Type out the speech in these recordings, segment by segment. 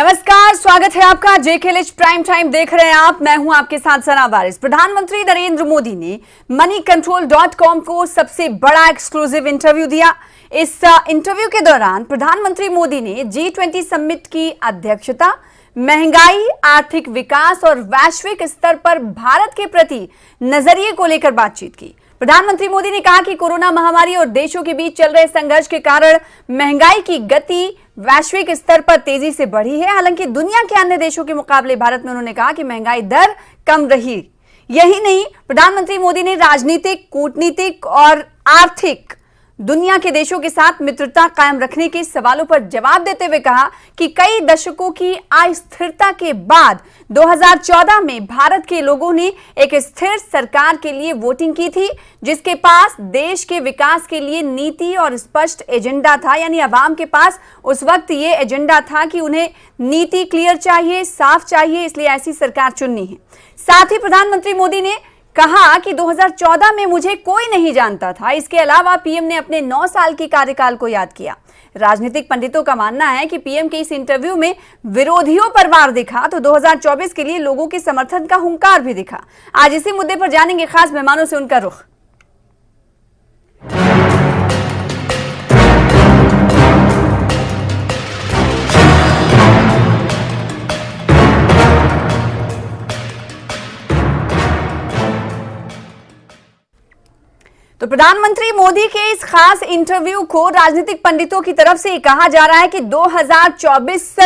नमस्कार, स्वागत है आपका JKLH प्राइम टाइम देख रहे हैं आप। मैं हूं आपके साथ सना वारिस। प्रधानमंत्री नरेंद्र मोदी ने moneycontrol.com को सबसे बड़ा एक्सक्लूसिव इंटरव्यू दिया। इस इंटरव्यू के दौरान प्रधानमंत्री मोदी ने G20 समिट की अध्यक्षता, महंगाई, आर्थिक विकास और वैश्विक स्तर पर भारत के प्रति नजरिए को लेकर बातचीत की। प्रधानमंत्री मोदी ने कहा कि कोरोना महामारी और देशों के बीच चल रहे संघर्ष के कारण महंगाई की गति वैश्विक स्तर पर तेजी से बढ़ी है। हालांकि दुनिया के अन्य देशों के मुकाबले भारत में उन्होंने कहा कि महंगाई दर कम रही। यही नहीं, प्रधानमंत्री मोदी ने राजनीतिक, कूटनीतिक और आर्थिक दुनिया के देशों के साथ मित्रता कायम रखने के सवालों पर जवाब देते हुए कहा कि कई दशकों की अस्थिरता के बाद 2014 में भारत के लोगों ने एक स्थिर सरकार के लिए वोटिंग की थी, जिसके पास देश के विकास के लिए नीति और स्पष्ट एजेंडा था। यानी अवाम के पास उस वक्त ये एजेंडा था कि उन्हें नीति क्लियर चाहिए, साफ चाहिए, इसलिए ऐसी सरकार चुननी है। साथ ही प्रधानमंत्री मोदी ने कहा कि 2014 में मुझे कोई नहीं जानता था। इसके अलावा पीएम ने अपने 9 साल की कार्यकाल को याद किया। राजनीतिक पंडितों का मानना है कि पीएम के इस इंटरव्यू में विरोधियों पर वार दिखा तो 2024 के लिए लोगों के समर्थन का हुंकार भी दिखा। आज इसी मुद्दे पर जानेंगे खास मेहमानों से उनका रुख। तो प्रधानमंत्री मोदी के इस खास इंटरव्यू को राजनीतिक पंडितों की तरफ से कहा जा रहा है कि 2024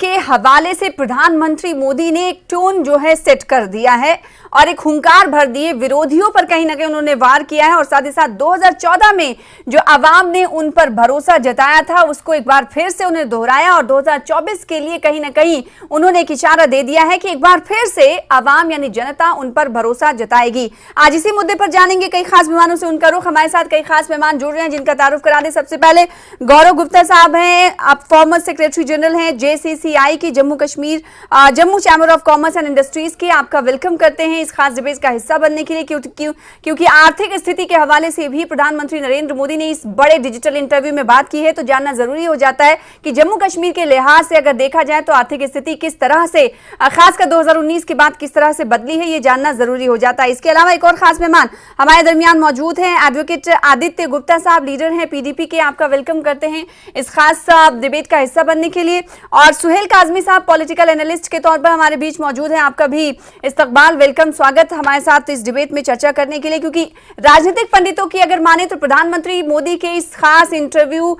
के हवाले से प्रधानमंत्री मोदी ने एक टोन जो है सेट कर दिया है और एक हुंकार भर दिए। विरोधियों पर कहीं ना कहीं उन्होंने वार किया है और साथ ही साथ 2014 में जो अवाम ने उन पर भरोसा जताया था उसको एक बार फिर से उन्हें दोहराया और 2024 के लिए कहीं ना कहीं उन्होंने एक इशारा दे दिया है कि एक बार फिर से अवाम यानी जनता उन पर भरोसा जताएगी। आज इसी मुद्दे पर जानेंगे कई खास मेहमानों से उनका रुख। हमारे साथ कई खास मेहमान जुड़ रहे हैं जिनका तारुफ करा दे। सबसे पहले गौरव गुप्ता साहब हैं, आप फॉर्मर सेक्रेटरी जनरल हैं JCCI की Jammu chamber of commerce and industries की। आपका वेलकम करते हैं इस खास डिबेट का हिस्सा बनने के लिए, क्योंकि आर्थिक स्थिति के हवाले से भी प्रधानमंत्री नरेंद्र मोदी ने इस बड़े डिजिटल इंटरव्यू में बात की है, तो जानना जरूरी हो जाता है कि जम्मू कश्मीर के लिहाज से अगर देखा जाए तो आर्थिक स्थिति किस तरह से खासकर 2019 के बाद किस तरह से बदली है, ये जानना जरूरी हो जाता है। इसके अलावा एक और खास मेहमान हमारे दरमियान मौजूद हैं, एडवोकेट आदित्य गुप्ता साहब, लीडर हैं PDP के। आपका वेलकम करते हैं इस खास डिबेट का हिस्सा बनने के लिए। और सुहेल काजमी साहब पॉलिटिकल एनालिस्ट के तौर पर हमारे बीच मौजूद हैं। आपका भी इस्तकबाल, वेलकम, स्वागत हमारे साथ इस डिबेट में चर्चा करने के लिए। क्योंकि राजनीतिक पंडितों की अगर माने तो प्रधानमंत्री मोदी के इस खास इंटरव्यू,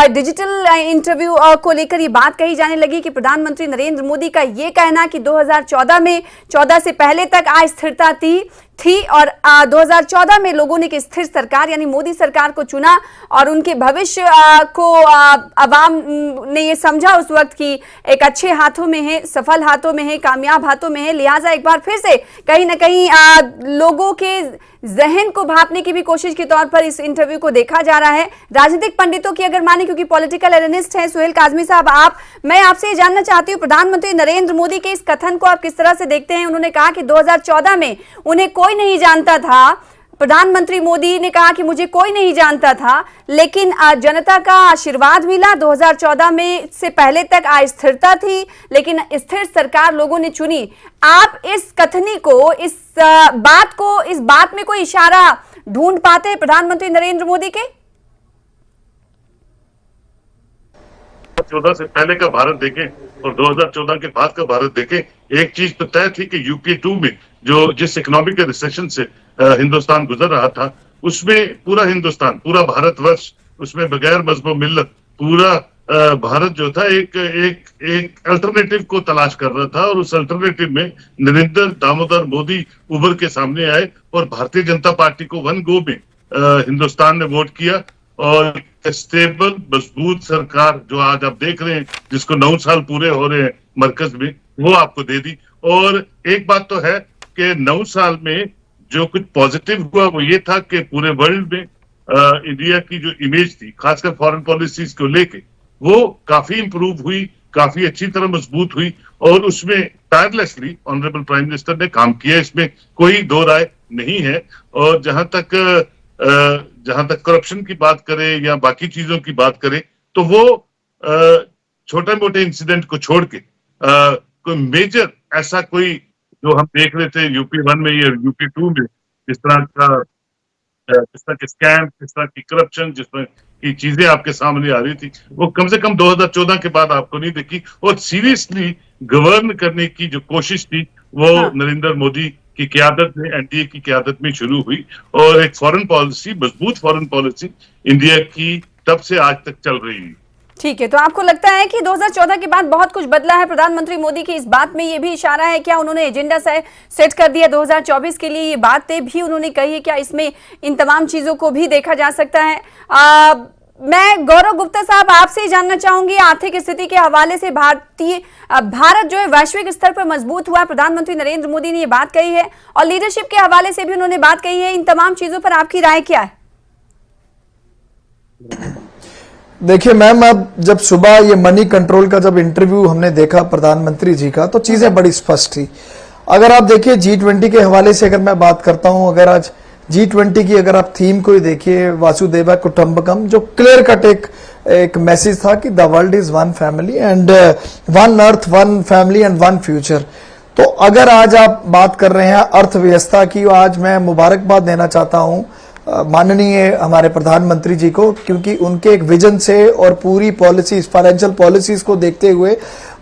डिजिटल इंटरव्यू को लेकर ये बात कही जाने लगी कि प्रधानमंत्री नरेंद्र मोदी का ये कहना कि 2014 से पहले तक अस्थिरता थी और 2014 में लोगों ने एक स्थिर सरकार यानी मोदी सरकार को चुना और उनके भविष्य को अवाम ने ये समझा उस वक्त कि एक अच्छे हाथों में है, सफल हाथों में है, कामयाब हाथों में है। लिहाजा एक बार फिर से कहीं ना कहीं लोगों के जहन को भांपने की भी कोशिश के तौर पर इस इंटरव्यू को देखा जा रहा है। राजनीतिक पंडितों की अगर माने, क्योंकि पॉलिटिकल एनालिस्ट हैं सुहेल काजमी साहब, मैं आपसे ये जानना चाहती हूँ प्रधानमंत्री नरेंद्र मोदी के इस कथन को आप किस तरह से देखते हैं। उन्होंने कहा कि 2014 में उन्हें कोई नहीं जानता था। प्रधानमंत्री मोदी ने कहा कि मुझे कोई नहीं जानता था, लेकिन जनता का आशीर्वाद मिला। 2014 में से पहले तक अस्थिरता थी, लेकिन स्थिर सरकार लोगों ने चुनी। आप इस कथनी को, इस बात में कोई इशारा ढूंढ पाते हैं प्रधानमंत्री नरेंद्र मोदी के? 2014 से पहले का भारत देखें और 2014 के बाद का भारत देखें, एक चीज तो तय थी कि UP2 में जिस इकोनॉमिक रिसेशन से हिंदुस्तान गुजर रहा था, उसमें पूरा हिंदुस्तान, पूरा भारतवर्ष, उसमें बगैर मजहब मिल्लत पूरा भारत जो था एक अल्टरनेटिव को तलाश कर रहा था। और उस अल्टरनेटिव में नरेंद्र दामोदर मोदी उभर के सामने आए और भारतीय जनता पार्टी को वन गो में हिंदुस्तान ने वोट किया और स्टेबल मजबूत सरकार जो आज आप देख रहे हैं, जिसको 9 साल पूरे हो रहे हैं मरकज में, वो आपको दे दी। और एक बात तो है कि 9 साल में जो कुछ पॉजिटिव हुआ वो ये था कि पूरे वर्ल्ड में इंडिया की जो इमेज थी, खासकर फॉरेन पॉलिसीज को लेके, वो काफी इंप्रूव हुई, काफी अच्छी तरह मजबूत हुई और उसमें टायरलेसली ऑनरेबल प्राइम मिनिस्टर ने काम किया, इसमें कोई दो राय नहीं है। और जहां तक करप्शन की बात करें या बाकी चीजों की बात करें तो वो छोटे मोटे इंसिडेंट को छोड़ के कोई मेजर ऐसा कोई जो हम देख रहे थे यूपी 1 में या यूपी 2 में जिस तरह के स्कैम, जिस तरह की करप्शन, जिस तरह की चीजें आपके सामने आ रही थी, वो कम से कम 2014 के बाद आपको नहीं दिखी। और सीरियसली गवर्न करने की जो कोशिश थी वो नरेंद्र मोदी की क़यादत में, एनडीए की क़यादत में शुरू हुई और एक फॉरेन पॉलिसी, मजबूत फॉरेन पॉलिसी इंडिया की तब से आज तक चल रही है। ठीक है, तो आपको लगता है कि 2014 के बाद बहुत कुछ बदला है? प्रधानमंत्री मोदी की इस बात में ये भी इशारा है क्या? उन्होंने एजेंडा सेट कर दिया 2024 के लिए, ये बातें भी उन्होंने कही है क्या? इसमें इन तमाम चीजों को भी देखा जा सकता है? मैं गौरव गुप्ता साहब आपसे ही जानना चाहूंगी, आर्थिक स्थिति के हवाले से भारत जो है वैश्विक स्तर पर मजबूत हुआ, प्रधानमंत्री नरेंद्र मोदी ने ये बात कही है और लीडरशिप के हवाले से भी उन्होंने बात कही है। इन तमाम चीजों पर आपकी राय क्या है? देखिए मैम, अब जब सुबह ये मनी कंट्रोल का जब इंटरव्यू हमने देखा प्रधानमंत्री जी का, तो चीजें बड़ी स्पष्ट थी। अगर आप देखिए G20 के हवाले से अगर मैं बात करता हूं, अगर आज G20 की अगर आप थीम को ही देखिए, वासुदेवा कुटुंबकम, जो क्लियर कट एक मैसेज था कि the world is one family and one earth, one family and one future. तो अगर आज आप बात कर रहे हैं अर्थव्यवस्था की, आज मैं मुबारकबाद देना चाहता हूं माननीय हमारे प्रधानमंत्री जी को, क्योंकि उनके एक विजन से और पूरी पॉलिसीज, फाइनेंशियल पॉलिसीज को देखते हुए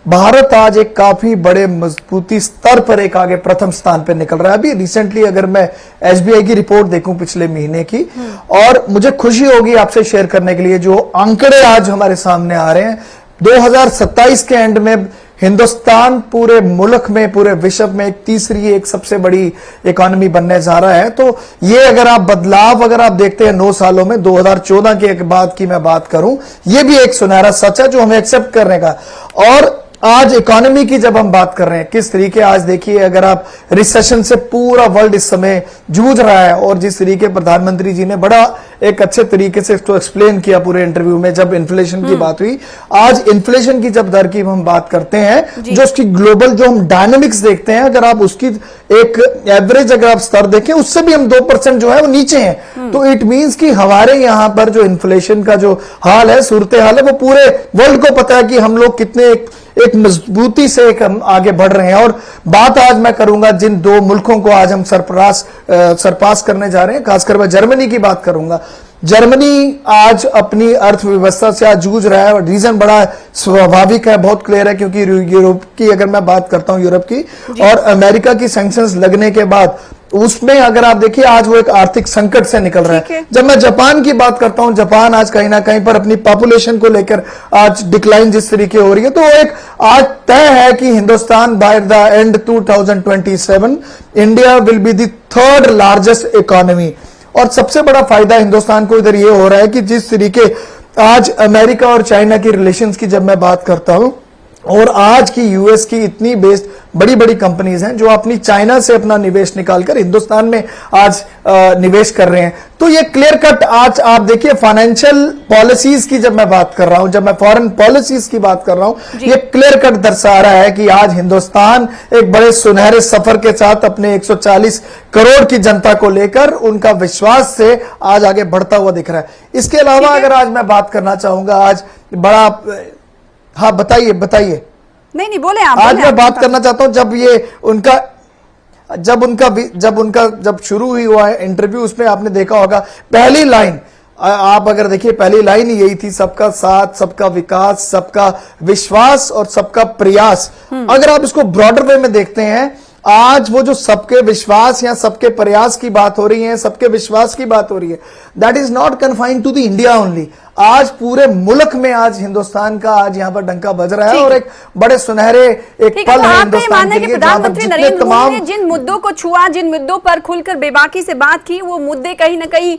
भारत आज एक काफी बड़े मजबूती स्तर पर एक आगे प्रथम स्थान पर निकल रहा है। अभी रिसेंटली अगर मैं एसबीआई की रिपोर्ट देखूं पिछले महीने की, और मुझे खुशी होगी आपसे शेयर करने के लिए जो आंकड़े आज हमारे सामने आ रहे हैं, 2027 के एंड में हिंदुस्तान पूरे मुल्क में, पूरे विश्व में एक तीसरी, एक सबसे बड़ी इकोनॉमी बनने जा रहा है। तो ये अगर आप बदलाव अगर आप देखते हैं 9 सालों में, 2014 के बाद की मैं बात करूं, ये भी एक सुनहरा सच है जो हमें एक्सेप्ट करने का। और आज इकोनॉमी की जब हम बात कर रहे हैं, किस तरीके, आज देखिए अगर आप रिसेशन से पूरा वर्ल्ड इस समय जूझ रहा है, और जिस तरीके प्रधानमंत्री जी ने बड़ा एक अच्छे तरीके से इसको एक्सप्लेन किया पूरे इंटरव्यू में जब इन्फ्लेशन की बात हुई। आज इन्फ्लेशन की जब दर की हम बात करते हैं, जो उसकी ग्लोबल जो हम डायनेमिक्स देखते हैं, अगर आप उसकी एक एवरेज अगर आप स्तर देखें, उससे भी हम 2% जो है वो नीचे हैं। तो इट मींस कि हमारे यहां पर जो इन्फ्लेशन का जो हाल है, सूरत हाल है, वो पूरे वर्ल्ड को पता है कि हम लोग कितने एक मजबूती से एक हम आगे बढ़ रहे हैं। और बात आज मैं करूंगा जिन 2 मुल्कों को आज हम सरपास करने जा रहे हैं, खासकर मैं जर्मनी की बात करूंगा। जर्मनी आज अपनी अर्थव्यवस्था से आज जूझ रहा है और रीजन बड़ा स्वाभाविक है, बहुत क्लियर है, क्योंकि यूरोप की अगर मैं बात करता हूं, यूरोप की और अमेरिका की सैंक्शंस लगने के बाद उसमें अगर आप देखिए आज वो एक आर्थिक संकट से निकल रहा है। जब मैं जापान की बात करता हूं, जापान आज कहीं ना कहीं पर अपनी पॉपुलेशन को लेकर आज डिक्लाइन जिस तरीके हो रही है, तो एक आज तय है कि Hindustan by the end 2027 India will be the 3rd largest economy. और सबसे बड़ा फायदा हिंदुस्तान को इधर ये हो रहा है कि जिस तरीके आज अमेरिका और चाइना की रिलेशंस की जब मैं बात करता हूं, और आज की यूएस की इतनी बेस्ड बड़ी बड़ी कंपनीज हैं जो अपनी चाइना से अपना निवेश निकालकर हिंदुस्तान में आज निवेश कर रहे हैं। तो ये क्लियर कट आज आप देखिए फाइनेंशियल पॉलिसीज की जब मैं बात कर रहा हूं, जब मैं फॉरेन पॉलिसीज की बात कर रहा हूं, ये क्लियर कट दर्शा रहा है कि आज हिंदुस्तान एक बड़े सुनहरे सफर के साथ अपने 140 करोड़ की जनता को लेकर उनका विश्वास से आज आगे बढ़ता हुआ दिख रहा है। इसके अलावा अगर आज मैं बात करना चाहूंगा, आज बड़ा, हाँ बताइए नहीं बोले आप। आज मैं बात करना चाहता हूं जब ये जब शुरू हुआ है इंटरव्यू, उसमें आपने देखा होगा पहली लाइन, आप अगर देखिए पहली लाइन यही थी, सबका साथ, सबका विकास, सबका विश्वास और सबका प्रयास। अगर आप इसको ब्रॉडर वे में देखते हैं, आज वो जो सबके विश्वास या सबके प्रयास की बात हो रही है, सबके विश्वास की बात हो रही है, that is not confined to the India only. आज पूरे मुल्क में आज हिंदुस्तान का आज यहाँ पर डंका बज रहा है और एक बड़े सुनहरे एक पल है हिंदुस्तान के लिए। प्रधानमंत्री नरेंद्र मोदी ने जिन मुद्दों को छुआ, जिन मुद्दों पर खुलकर बेबाकी से बात की, वो मुद्दे कहीं ना कहीं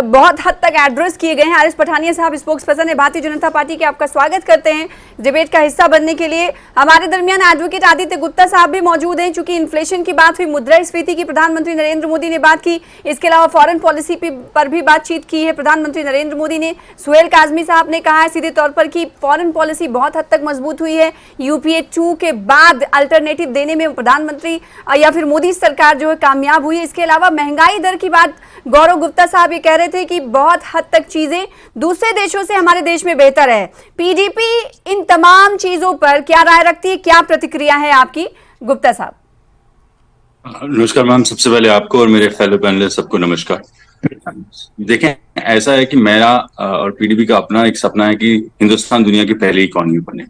बहुत हद तक एड्रेस किए गए हैं। आरिफ पठानिया साहब, स्पोक्स पर्सन है भारतीय जनता पार्टी के, आपका स्वागत करते हैं डिबेट का हिस्सा बनने के लिए। हमारे दरमियान एडवोकेट आदित्य गुप्ता साहब भी मौजूद हैं। चूंकि इन्फ्लेशन की बात हुई, मुद्रास्फीति की प्रधानमंत्री नरेंद्र मोदी ने बात की, इसके अलावा फॉरेन पॉलिसी पर भी बातचीत की है प्रधानमंत्री नरेंद्र मोदी ने। सुहेल काजमी साहब ने कहा है सीधे तौर पर कि फॉरेन पॉलिसी बहुत हद तक मजबूत हुई है, यूपीए 2 के बाद अल्टरनेटिव देने में प्रधानमंत्री या फिर मोदी सरकार जो है कामयाब हुई है। इसके अलावा महंगाई दर की बात गौरव गुप्ता साहब ये कह रहे थे कि बहुत हद तक चीजें दूसरे देशों से हमारे देश में बेहतर है। पीडीपी इन तमाम चीजों पर क्या राय रखती है, क्या प्रतिक्रिया है आपकी गुप्ता साहब? नमस्कार मैम, सबसे पहले आपको और मेरे फेलो पैनलिस्ट सबको नमस्कार। देखें, ऐसा है कि मेरा और पीडीपी का अपना एक सपना है कि हिंदुस्तान दुनिया की पहली इकॉनमी बने।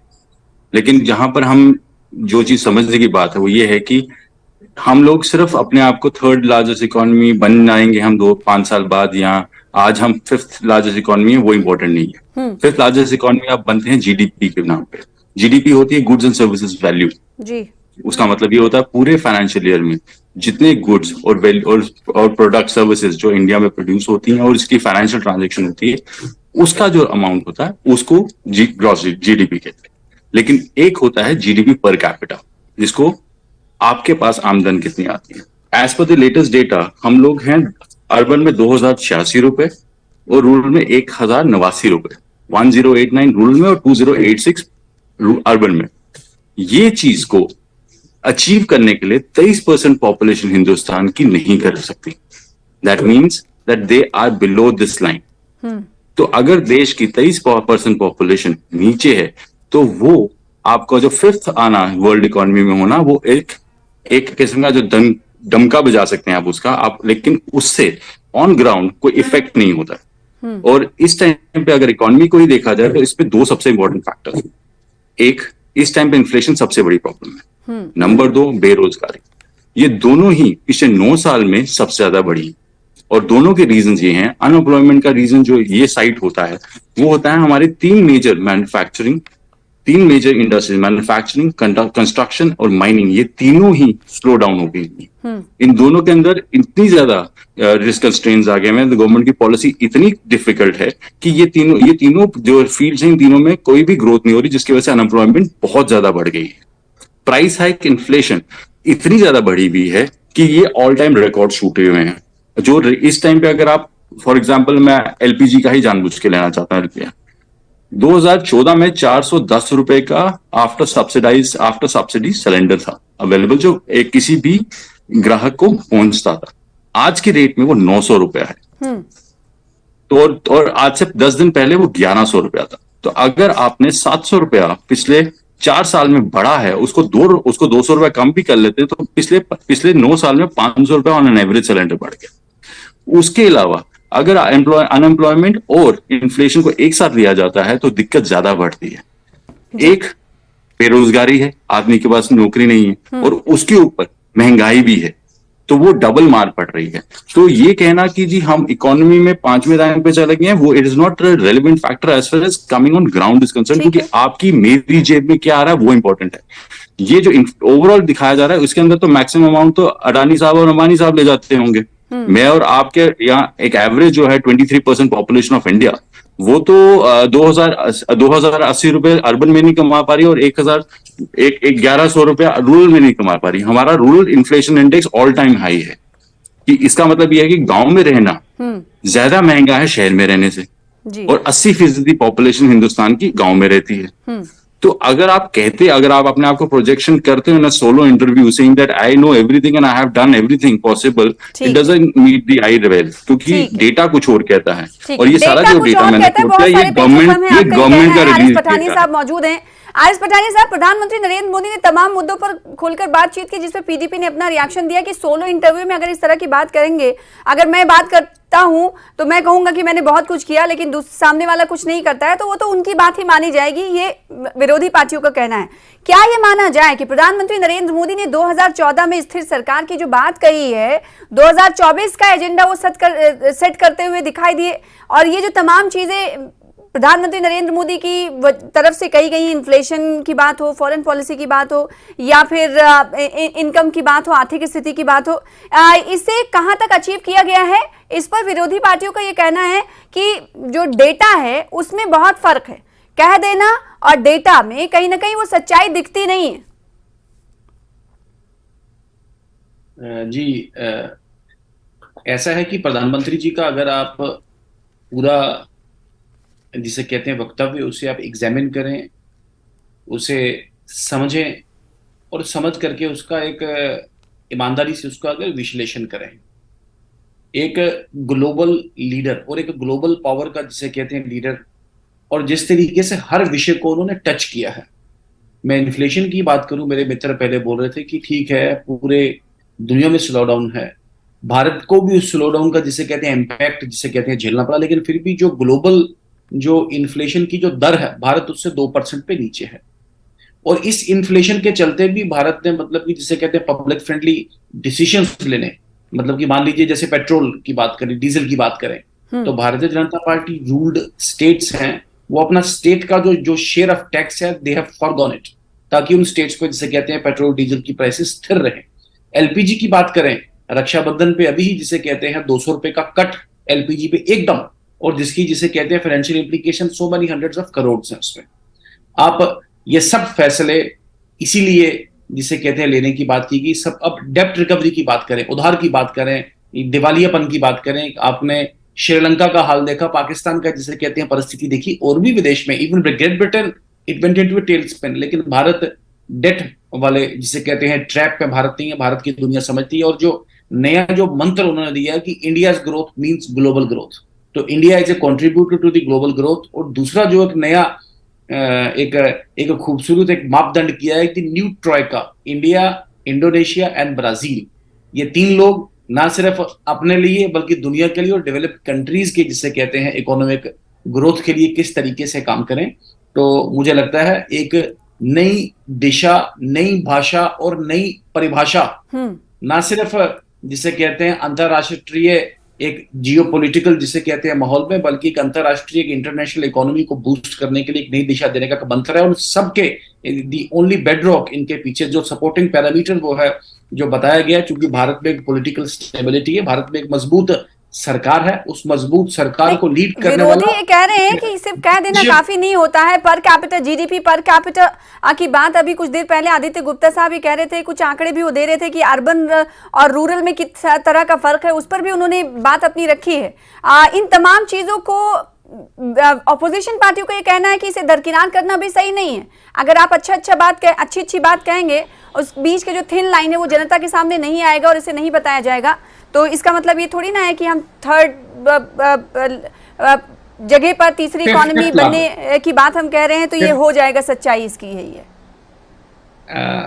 लेकिन जहां पर हम जो चीज समझने की बात है वो ये है कि हम लोग सिर्फ अपने आप को थर्ड लार्जेस्ट इकॉनमी बन जाएंगे हम 2-5 साल बाद, या आज हम फिफ्थ लार्जेस्ट इकॉनमी है, वो इंपॉर्टेंट नहीं है। फिफ्थ लार्जेस्ट इकॉनमी आप बनते हैं जीडीपी के नाम पे। जीडीपी होती है गुड्स एंड सर्विसेज वैल्यू जी। उसका मतलब ये होता है पूरे फाइनेंशियल ईयर में जितने गुड्स और वैल्यू और प्रोडक्ट सर्विसेज जो इंडिया में प्रोड्यूस होती हैं और इसकी फाइनेंशियल ट्रांजैक्शन होती है, उसका जो अमाउंट होता है उसको ग्रॉस जीडीपी कहते हैं। लेकिन एक होता है जीडीपी पर कैपिटा, जिसको आपके पास आमदन कितनी आती है। As per the latest data हम लोग हैं अर्बन में 2086 रुपए और रूरल में 1089 रुपए, 1089 रूरल में और 2086 अर्बन में। ये चीज को अचीव करने के लिए 23% पॉपुलेशन हिंदुस्तान की नहीं कर सकती। That means that they are below this line. तो अगर देश की 23% पॉपुलेशन नीचे है तो वो आपका जो फिफ्थ आना वर्ल्ड इकोनॉमी में होना, वो एक किस्म का जो डमका बजा सकते हैं आप उसका, आप लेकिन उससे ऑन ग्राउंड कोई इफेक्ट नहीं होता। और इस टाइम पे अगर इकोनॉमी को ही देखा जाए तो इस पे दो सबसे इंपॉर्टेंट फैक्टर, एक इस टाइम पे इन्फ्लेशन सबसे बड़ी प्रॉब्लम है, नंबर 2 बेरोजगारी। ये दोनों ही पिछले 9 साल में सबसे ज्यादा बढ़ी और दोनों के रीजन ये हैं। अनएम्प्लॉयमेंट का रीजन जो ये साइट होता है वो होता है हमारे 3 मेजर इंडस्ट्रीज, मैन्युफैक्चरिंग, कंस्ट्रक्शन और माइनिंग, ये तीनों ही स्लो डाउन हो गई। इन दोनों के अंदर इतनी ज्यादा रिस्क कंस्ट्रेंट्स आ गए हैं, गवर्नमेंट की पॉलिसी इतनी डिफिकल्ट है कि ये तीनों जो फील्ड्स हैं, इन तीनों में कोई भी ग्रोथ नहीं हो रही, जिसकी वजह से अनएम्प्लॉयमेंट बहुत ज्यादा बढ़ गई है। प्राइस हाइक, इन्फ्लेशन इतनी ज्यादा बढ़ी हुई है कि ये ऑल टाइम रिकॉर्ड छूटे हुए हैं। जो इस टाइम पे अगर आप फॉर एग्जांपल मैं एलपीजी का ही जानबूझ के लेना चाहता हूं, 2014 में 410 रुपए का आफ्टर सब्सिडी सिलेंडर था अवेलेबल, जो एक किसी भी ग्राहक को पहुंचता था। आज की रेट में वो 900 रुपया है। तो और आज से 10 दिन पहले वो 1100 रुपया था। तो अगर आपने 700 रुपया पिछले 4 साल में बढ़ा है, उसको 200 रुपया कम भी कर लेते तो पिछले 9 साल में 500 रुपया ऑन एन एवरेज सिलेंडर बढ़ गया। उसके अलावा अगर अनएम्प्लॉयमेंट और इन्फ्लेशन को एक साथ लिया जाता है तो दिक्कत ज्यादा बढ़ती है। एक बेरोजगारी है, आदमी के पास नौकरी नहीं है, और उसके ऊपर महंगाई भी है, तो वो डबल मार पड़ रही है। तो ये कहना कि जी हम इकोनॉमी में 5वें रैंक पे चले गए हैं, वो it is not relevant factor as far as coming on ground is concern, क्योंकि आपकी मेरी जेब में क्या आ रहा है वो इंपॉर्टेंट है। ये जो ओवरऑल दिखाया जा रहा है उसके अंदर तो मैक्सिमम अमाउंट तो अडानी साहब और अंबानी साहब ले जाते होंगे। मैं और आपके यहाँ एक एवरेज जो है 23% पॉपुलेशन ऑफ इंडिया, वो तो 2080 रुपए अर्बन में नहीं कमा पा रही और 1100 रुपया रूरल में नहीं कमा पा रही। हमारा rural inflation index all time high है, कि इसका मतलब यह है कि गांव में रहना ज्यादा महंगा है शहर में रहने से, और 80% पॉपुलेशन हिंदुस्तान की गांव में रहती है। तो अगर आप अपने आप को प्रोजेक्शन करते हो ना solo interview saying that I know everything and I have done everything possible, it doesn't meet the eye well, क्योंकि डेटा कुछ और कहता है। और ये सारा जो डेटा मैंने किया ये गवर्नमेंट का रिलीज पठानी साहब मौजूद हैं। आरिफ पठानी साहब, प्रधानमंत्री नरेंद्र मोदी ने तमाम मुद्दों पर खुलकर बातचीत की, जिसपे पीडीपी ने अपना रिएक्शन दिया कि सोलो इंटरव्यू में अगर इस तरह की बात करेंगे, अगर मैं बात करता हूं तो मैं कहूंगा कि मैंने बहुत कुछ किया, लेकिन सामने वाला कुछ नहीं करता है, तो वो तो उनकी बात ही मानी जाएगी, ये विरोधी पार्टियों का कहना है। क्या ये माना जाए कि प्रधानमंत्री नरेंद्र मोदी ने 2014 में स्थिर सरकार की जो बात कही है, 2024 का एजेंडा वो सेट करते हुए दिखाई दिए, और ये जो तमाम चीजें प्रधानमंत्री नरेंद्र मोदी की तरफ से कही गई, इन्फ्लेशन की बात हो, फॉरेन पॉलिसी की बात हो, या फिर इनकम की बात हो, आर्थिक स्थिति की बात हो, इसे कहां तक अचीव किया गया है, इस पर विरोधी पार्टियों का ये कहना है कि जो डेटा है उसमें बहुत फर्क है। कह देना और डेटा में कहीं ना कहीं वो सच्चाई दिखती नहीं है। जी, ऐसा है कि प्रधानमंत्री जी का अगर आप पूरा जिसे कहते हैं वक्तव्य, उसे आप एग्जामिन करें, उसे समझें और समझ करके उसका एक ईमानदारी से उसका अगर विश्लेषण करें। एक ग्लोबल लीडर और एक ग्लोबल पावर का जिसे कहते हैं लीडर, और जिस तरीके से हर विषय को उन्होंने टच किया है। मैं इन्फ्लेशन की बात करूं, मेरे मित्र पहले बोल रहे थे कि ठीक है पूरे दुनिया में स्लो डाउन है, भारत को भी उस स्लो डाउन का जिसे कहते हैं इम्पैक्ट जिसे कहते हैं झेलना पड़ा, लेकिन फिर भी जो ग्लोबल जो इन्फ्लेशन की जो दर है, भारत उससे 2% पे नीचे है। और इस इन्फ्लेशन के चलते भी भारत ने मतलब कि जिसे कहते हैं पब्लिक फ्रेंडली डिसीजंस लेने, मतलब कि मान लीजिए जैसे पेट्रोल की बात करें, डीजल की बात करें, तो Bharatiya Janata party ruled states हैं, वो अपना स्टेट का जो शेयर ऑफ टैक्स है दे हैव फॉरगॉन इट, ताकि उन स्टेट्स को जिसे कहते हैं पेट्रोल डीजल की प्राइसेस स्थिर रहे। एलपीजी की बात करें, रक्षाबंधन पे अभी ही जिसे कहते हैं 200 रुपए का कट एलपीजी पे एकदम, और जिसकी जिसे कहते हैं financial implication so many hundreds of crore हैं उसमें। आप ये सब फैसले इसीलिए जिसे कहते हैं लेने की बात की गई। सब अब डेप्ट रिकवरी की बात करें, उधार की बात करें, दिवालियापन की बात करें, आपने श्रीलंका का हाल देखा, पाकिस्तान का जिसे कहते हैं परिस्थिति देखी, और भी विदेश में even Great Britain it went into a tailspin. लेकिन भारत डेट वाले जिसे कहते हैं ट्रैप पे भारत नहीं है, भारत की दुनिया समझती है। और जो नया जो मंत्र उन्होंने दिया है कि India growth means global growth, तो India is a contributor to the global growth. और दूसरा जो एक नया एक खूबसूरत एक मापदंड किया है कि new Troikaa, India, Indonesia and Brazil, ये 3 लोग ना सिर्फ अपने लिए बल्कि दुनिया के लिए और डेवलप्ड कंट्रीज के जिसे कहते हैं इकोनॉमिक ग्रोथ के लिए किस तरीके से काम करें। तो मुझे लगता है एक नई दिशा, नई भाषा और नई परिभाषा, ना सिर्फ जिसे कहते हैं अंतरराष्ट्रीय एक जियोपॉलिटिकल जिसे कहते हैं माहौल में, बल्कि एक अंतरराष्ट्रीय एक इंटरनेशनल इकोनॉमी को बूस्ट करने के लिए एक नई दिशा देने का मंत्र है। और सबके दी ओनली बेडरॉक, इनके पीछे जो सपोर्टिंग पैरामीटर वो है जो बताया गया, क्योंकि भारत में एक पॉलिटिकल स्टेबिलिटी है, भारत में एक मजबूत सरकार है, उस मजबूत सरकार को लीड करने वाला। विरोधी ये कह रहे हैं कि सिर्फ कह देना काफी नहीं होता है। पर कैपिटल जीडीपी पर कैपिटल की बात अभी कुछ देर पहले आदित्य गुप्ता साहब ही कह रहे थे, कुछ आंकड़े भी वो दे रहे थे कि अर्बन और रूरल में किस तरह का फर्क है, उस पर भी उन्होंने बात अपनी रखी है। इन तमाम चीजों को ऑपोजिशन पार्टियों का ये कहना है कि इसे दरकिनार करना भी सही नहीं है। अगर आप अच्छी बात कहेंगे, उस बीच के जो थिन लाइन है वो जनता के सामने नहीं आएगा और इसे नहीं बताया जाएगा, तो इसका मतलब ये थोड़ी ना है कि हम थर्ड जगह पर तीसरी इकोनॉमी बनने की बात हम कह रहे हैं, तो ये हो जाएगा। सच्चाई इसकी यही है।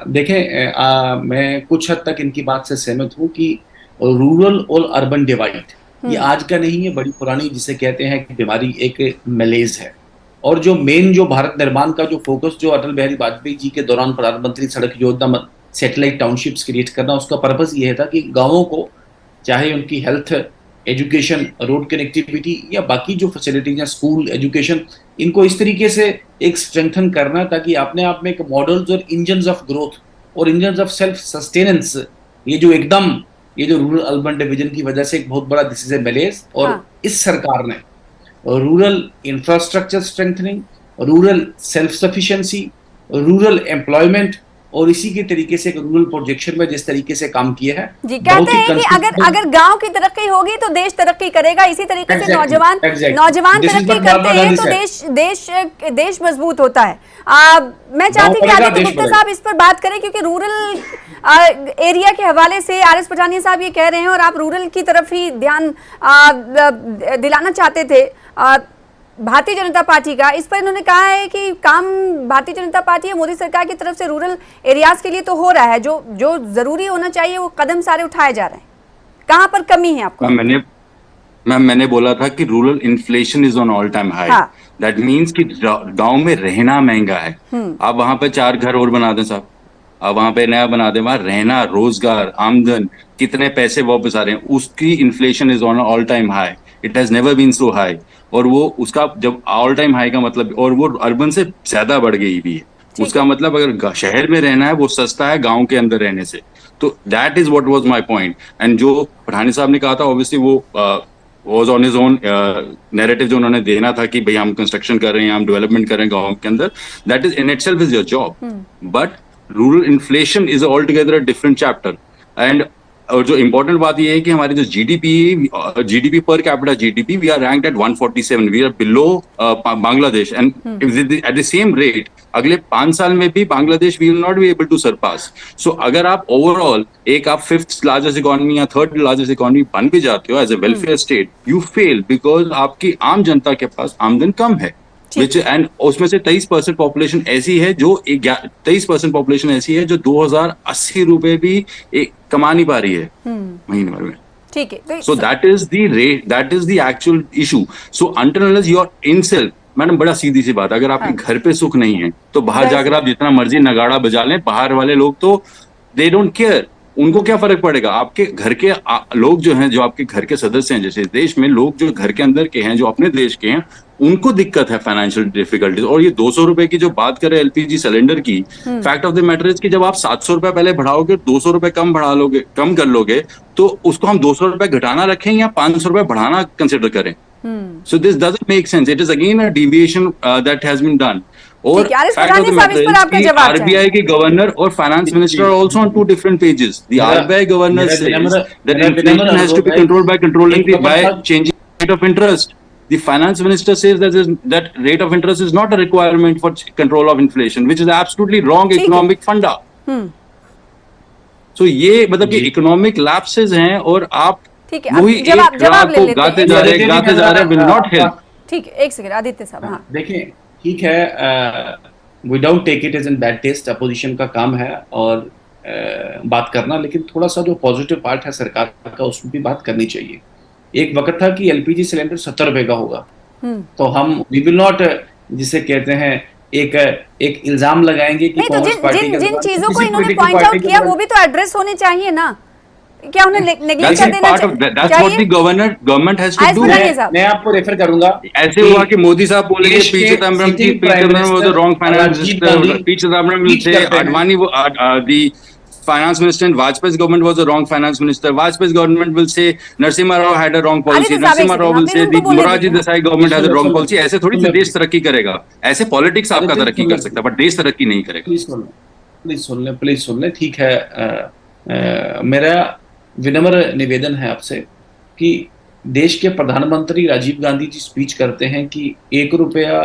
देखें, मैं कुछ हद तक इनकी बात से सहमत हूं कि रूरल और अर्बन डिवाइड ये आज का नहीं है, बड़ी पुरानी जिसे कहते हैं कि बीमारी, एक मलेज है। और जो मेन जो भारत निर्माण का जो फोकस जो अटल बिहारी वाजपेयी जी के दौरान प्रधानमंत्री सड़क योजना सैटेलाइट टाउनशिप्स क्रिएट करना, उसका पर्पस ये था कि गांवों को चाहे उनकी हेल्थ, एजुकेशन, रोड कनेक्टिविटी या बाकी जो फैसिलिटीज हैं, स्कूल, एजुकेशन, इनको इस तरीके से एक स्ट्रेंथन करना ताकि अपने आप में एक मॉडल्स और इंजन्स ऑफ ग्रोथ और इंजन्स ऑफ सेल्फ सस्टेनेंस, ये जो रूरल अर्बन डिवीजन की वजह से एक बहुत बड़ा दिस इज ए मैलेज। और इस सरकार ने rural infrastructure strengthening, rural self sufficiency, rural employment और इसी के तरीके से रूरल प्रोजेक्शन में जिस तरीके से काम किया है जी, कहते हैं कि अगर गांव की तरक्की होगी तो देश तरक्की करेगा। इसी तरीके से नौजवान तरक्की करते हैं तो देश मजबूत होता है। मैं चाहती हूँ कि आदित्य गुप्ता साहब इस पर बात करें, क्योंकि रूरल एरिया के हवाले से आर.एस. पठानिया साहब ये कह रहे हैं और आप रूरल की तरफ ही ध्यान दिलाना चाहते थे भारतीय जनता पार्टी का। इस पर इन्होंने कहा है कि काम भारतीय जनता पार्टी या मोदी सरकार की तरफ से रूरल एरियाज के लिए तो हो रहा है, जो जरूरी होना चाहिए वो कदम सारे उठाए जा रहे हैं। कहां पर कमी है आपको? मैंने बोला था कि rural inflation is on all time high. That means कि गांव में रहना महंगा है। आप वहां पे 4 घर और बना दें साहब, आप वहां पे नया बना दें, वहां रहना, रोजगार, आमदन, कितने पैसे वापस आ रहे हैं, उसकी inflation is on all time high. It has never been so high. और वो उसका जब ऑल टाइम हाई का मतलब, और वो अर्बन से ज्यादा बढ़ गई भी है। उसका मतलब अगर शहर में रहना है वो सस्ता है गांव के अंदर रहने से। तो that is what was my point. And जो पठानी साहब ने कहा था, ऑब्वियसली वो was on his own narrative जो उन्होंने देना था कि भाई हम कंस्ट्रक्शन कर रहे हैं, हम डेवलपमेंट कर रहे हैं गांव के अंदर, that is in itself is your job. But rural inflation is all together a different chapter. And और जो इम्पोर्टेंट बात ये है कि हमारी जो GDP per capita GDP, we are ranked at 147, we are below Bangladesh, and at the same rate अगले 5 साल में भी Bangladesh we will not be able to surpass. So अगर आप ओवरऑल आप 5th लार्जेस्ट इकोनॉमी या 3rd लार्जेस्ट इकोनॉमी बन भी जाते हो as a welfare state, you fail because आपकी आम जनता के पास आमदन कम है, एंड उसमें से 23% पॉपुलेशन ऐसी है जो 23% पॉपुलेशन ऐसी है जो 2080 रुपए भी कमा नहीं पा रही है महीने भर में। ठीक है, so that is the rate, that is the actual issue. So until unless you are in self, madam बड़ा सीधी सी बात, अगर आपके घर पे सुख नहीं है तो बाहर जाकर आप जितना मर्जी नगाड़ा बजा लें, बाहर वाले लोग तो दे डोंट केयर, उनको क्या फर्क पड़ेगा। आपके घर के लोग जो हैं, जो आपके घर के सदस्य हैं, जैसे देश में लोग जो घर के अंदर के हैं, जो अपने देश के हैं, उनको दिक्कत है, फाइनेंशियल डिफिकल्टीज। और ये 200 रुपए की जो बात करें एलपीजी सिलेंडर की, fact of the matter is कि जब आप 700 रुपए पहले बढ़ाओगे, 200 रुपए कम कर लोगे, तो उसको हम 200 रुपए घटाना रखें या 500 रुपए बढ़ाना कंसिडर करें। So this doesn't make sense, it is again a deviation that has been done. और आरबीआई के गवर्नर और finance minister are also on 2 different pages. The RBI governor says that inflation has to be controlled by changing rate of interest. The finance minister says that rate of interest is not a requirement for control of inflation, which is absolutely wrong economic funda. So ये मतलब कि economic lapses हैं, और आप वही जवाब ले लेते गाते जा रहे will not help. ठीक है, एक सेकंड आदित्य साहब। हाँ, देखिए ठीक है, we don't take it as in bad taste, opposition का काम है और बात करना, लेकिन थोड़ा सा जो पॉजिटिव पार्ट है सरकार का उसमें भी बात करनी चाहिए। एक वक्त था कि एलपीजी सिलेंडर 70 रुपए का होगा, तो हम वी विल नॉट, जिसे कहते हैं एक इल्जाम लगाएंगे कि नहीं, तो जिन चीजों को इन्होंने पॉइंट आउट किया वो भी तो एड्रेस होने चाहिए ना, क्या उन्हें नेगलेक्ट कर देना चाहिए? Government has to do. मैं आपको रेफर करूंगा, ऐसे हुआ कि मोदी साहब बोलेंगे P Chidambaram was the wrong finance minister, P Chidambaram will say Advani the finance minister in Vajpayee's government was a wrong finance minister. Vajpayee's government will say Narasimha Rao had a wrong policy. Narasimha Rao will say the Morarji Desai government has a wrong policy. ऐसे थोड़ी सी देश तरक्की करेगा, ऐसे politics आपका तरक्की कर सकता है, बट देश तरक्की नहीं करेगा। प्लीज सुन ले, ठीक है। मेरा विनम्र निवेदन है आपसे कि देश के प्रधानमंत्री राजीव गांधी जी स्पीच करते हैं कि 1 रुपया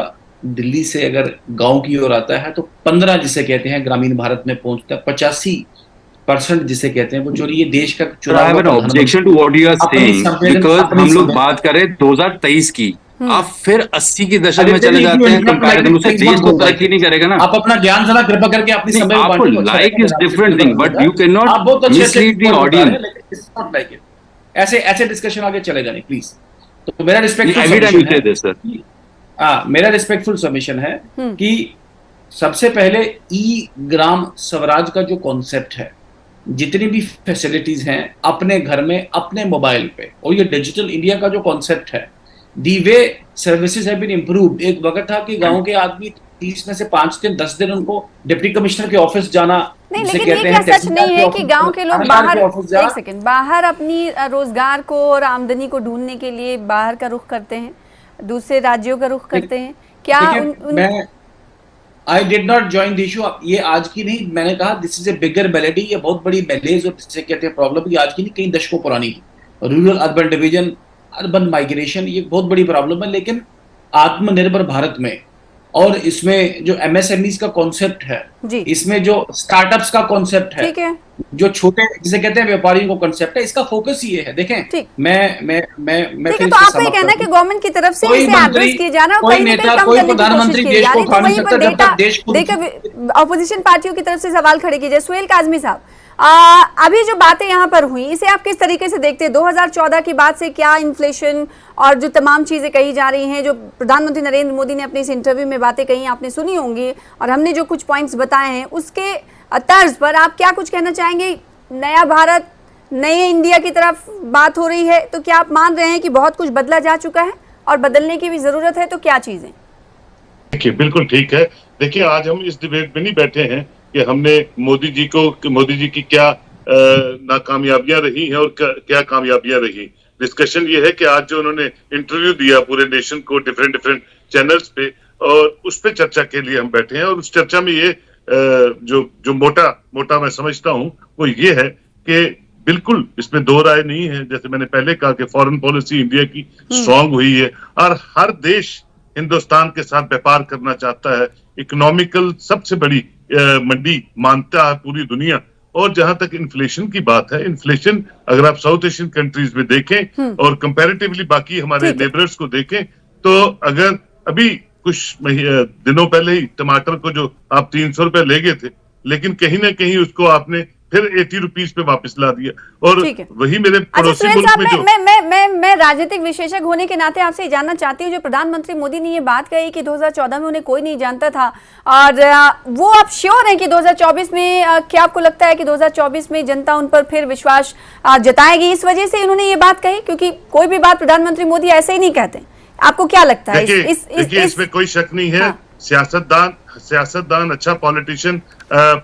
दिल्ली से अगर गांव की ओर आता है तो 15 जिसे कहते हैं ग्रामीण भारत में पहुंचता है, 85% जिसे कहते हैं वो चोरी। ये देश का चुनाव objection to what you are saying, because हम लोग बात करें 2023 की, आप फिर 80 की दशक में चले जाते हैं, कंपैरिजन उससे देश तो तरक्की नहीं करेगा ना। आप अपना ज्ञान जरा कृपा करके अपनी समय आपको like is different thing, but you can not mislead the audience. ऐसे डिस्कशन आगे चलेगा नहीं, प्लीज। तो मेरा रिस्पेक्टफुल मेरा रिस्पेक्टफुल सबमिशन है कि सबसे पहले ई ग्राम स्वराज का जो कॉन्सेप्ट है, जितनी भी फैसिलिटीज हैं अपने घर में अपने मोबाइल पे, और ये डिजिटल इंडिया का जो कॉन्सेप्ट है, दी वे सर्विसेज हैव बीन इम्प्रूव्ड। एक वक्त था कि गांव के आदमी 30 में से 5 दिन 10 दिन उनको डिप्टी कमिश्नर के ऑफिस जाना, नहीं, लेकिन ये क्या सच नहीं है कि गांव के लोग बाहर अपनी रोजगार को और आमदनी को ढूंढने के लिए बाहर का रुख करते हैं, दूसरे राज्यों का रुख करते हैं? क्या I did not join the issue. ये आज की नहीं, मैंने कहा this is a bigger melody, ये बहुत बड़ी मैलेज और जिसे कहते हैं प्रॉब्लम, ये आज की नहीं, कई दशकों पुरानी। Rural urban division, urban migration, ये बहुत बड़ी प्रॉब्लम है। लेकिन आत्मनिर्भर भारत में और इसमें जो एमएसएमईज का कॉन्सेप्ट है, इसमें जो स्टार्टअप्स का कॉन्सेप्ट है, जो छोटे जिसे कहते हैं व्यापारियों को कॉन्सेप्ट है, इसका फोकस ये है। देखें, मैं फिर तो आपको ये कहना है कि गवर्नमेंट की तरफ से इसे एड्रेस किया जाना, कोई नेता, कोई प्रधानमंत्री देश को उठा नहीं सकता जब तक देश को ऑपोजिशन पार्टियों की तरफ से सवाल खड़े कीजिए। सुहेल काजमी साहब, अभी जो बातें यहाँ पर हुई, इसे आप किस तरीके से देखते हैं? 2014 की बात से क्या इन्फ्लेशन और जो तमाम चीजें कही जा रही हैं, जो प्रधानमंत्री नरेंद्र मोदी ने अपने इस इंटरव्यू में बातें कही, आपने सुनी होंगी, और हमने जो कुछ पॉइंट्स बताए हैं उसके तर्ज पर आप क्या कुछ कहना चाहेंगे? नया भारत, नए इंडिया की तरफ बात हो रही है, तो क्या आप मान रहे हैं कि बहुत कुछ बदला जा चुका है और बदलने की भी जरूरत है? तो क्या चीजें? देखिए, बिल्कुल ठीक है। देखिए, आज हम इस डिबेट में नहीं बैठे हैं कि हमने मोदी जी की क्या नाकामयाबियां रही हैं और क्या कामयाबियां रही। डिस्कशन ये है कि आज जो उन्होंने इंटरव्यू दिया पूरे नेशन को डिफरेंट चैनल्स पे, और उस पे चर्चा के लिए हम बैठे हैं। और उस चर्चा में ये जो मोटा मैं समझता हूं वो ये है कि बिल्कुल इसमें दो राय नहीं है। जैसे मैंने पहले कहा कि फॉरेन पॉलिसी इंडिया की स्ट्रांग हुई है और हर देश हिंदुस्तान के साथ व्यापार करना चाहता है। इकोनॉमिकल सबसे बड़ी मंडी मानता है पूरी दुनिया। और जहां तक इन्फ्लेशन की बात है, इन्फ्लेशन अगर आप साउथ एशियन कंट्रीज में देखें और कंपैरेटिवली बाकी हमारे नेबर्स को देखें, तो अगर अभी कुछ दिनों पहले ही टमाटर को जो आप 300 रुपए ले गए थे, लेकिन कहीं ना कहीं उसको आपने फिर 80 रुपीज पे वापस ला दिया। और वही मेरे पड़ोसी मुल्क में जो मैं राजनीतिक विशेषज्ञ होने के नाते आपसे ये जानना चाहती हूँ, जो प्रधानमंत्री मोदी ने ये बात कही कि 2014 में उन्हें कोई नहीं जानता था, और वो आप श्योर हैं कि 2024 में क्या आपको लगता है कि 2024 में जनता उन पर फिर विश्वास जताएगी? इस वजह से उन्होंने ये बात कही, क्योंकि कोई भी बात प्रधानमंत्री मोदी ऐसे ही नहीं कहते। आपको क्या लगता है? इसमें कोई शक नहीं है। सियासतदान अच्छा पॉलिटिशियन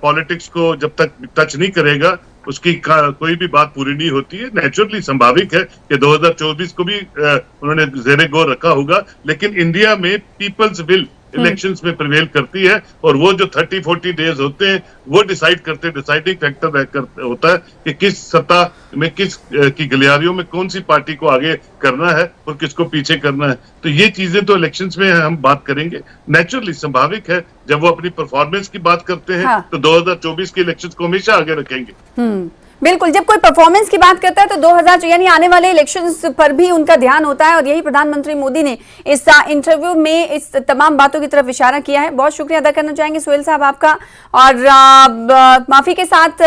पॉलिटिक्स को जब तक टच नहीं करेगा उसकी कोई भी बात पूरी नहीं होती है। नेचुरली संभाविक है कि 2024 को भी उन्होंने जेरे गौर रखा होगा, लेकिन इंडिया में पीपल्स विल इलेक्शंस में प्रिवेल करती है और वो जो 30-40 डेज होते हैं वो डिसाइडिंग फैक्टर होता है कि किस सत्ता में किस की गलियारियों में कौन सी पार्टी को आगे करना है और किसको पीछे करना है। तो ये चीजें तो इलेक्शंस में हम बात करेंगे। नेचुरली संभाविक है जब वो अपनी परफॉर्मेंस की बात करते हैं तो 2024 के इलेक्शंस को हमेशा आगे रखेंगे। बिल्कुल, जब कोई परफॉर्मेंस की बात करता है तो 2000 यानी आने वाले इलेक्शंस पर भी उनका ध्यान होता है, और यही प्रधानमंत्री मोदी ने इस इंटरव्यू में इस तमाम बातों की तरफ इशारा किया है। बहुत शुक्रिया अदा करना चाहेंगे सुहेल साहब आपका, और माफी के साथ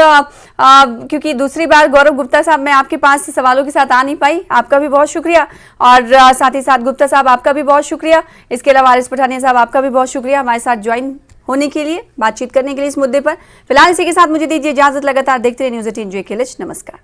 क्योंकि दूसरी बार गौरव गुप्ता साहब मैं आपके पास सवालों के साथ आ नहीं पाई, आपका भी बहुत शुक्रिया, और साथ ही साथ गुप्ता साहब आपका भी बहुत शुक्रिया। इसके अलावा आरिस पठानिया साहब आपका भी बहुत शुक्रिया हमारे साथ ज्वाइन होने के लिए, बातचीत करने के लिए इस मुद्दे पर। फिलहाल इसी के साथ मुझे दीजिए इजाजत। लगातार देखते रहिए न्यूज़ 18 JKLH। नमस्कार।